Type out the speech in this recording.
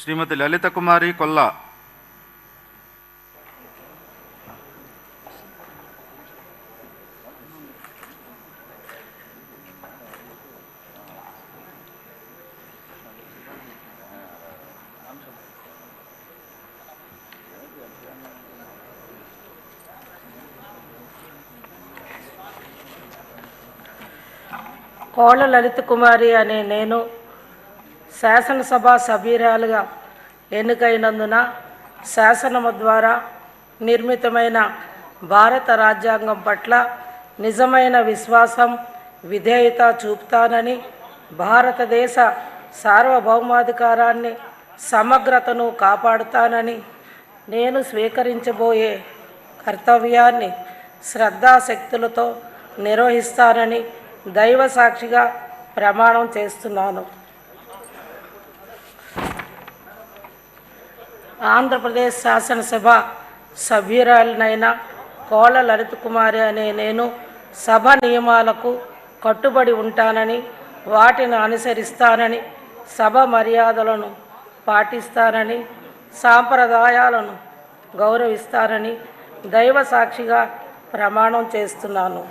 శ్రీమతి లలిత కుమారి కొల్లా. కోళ్ళ లలిత కుమారి అనే నేను శాసనసభ సభ్యురాలుగా ఎన్నికైనందున శాసనము ద్వారా నిర్మితమైన భారత రాజ్యాంగం పట్ల నిజమైన విశ్వాసం విధేయత చూపుతానని, భారతదేశ సార్వభౌమాధికారాన్ని సమగ్రతను కాపాడుతానని, నేను స్వీకరించబోయే కర్తవ్యాన్ని శ్రద్ధాశక్తులతో నిర్వహిస్తానని దైవ సాక్షిగా ప్రమాణం చేస్తున్నాను. ఆంధ్రప్రదేశ్ శాసనసభ సభ్యురాలినైన కోళ్ళ లలిత కుమారి అనే నేను సభ నియమాలకు కట్టుబడి ఉంటానని, వాటిని అనుసరిస్తానని, సభ మర్యాదలను పాటిస్తానని, సాంప్రదాయాలను గౌరవిస్తానని దైవ సాక్షిగా ప్రమాణం చేస్తున్నాను.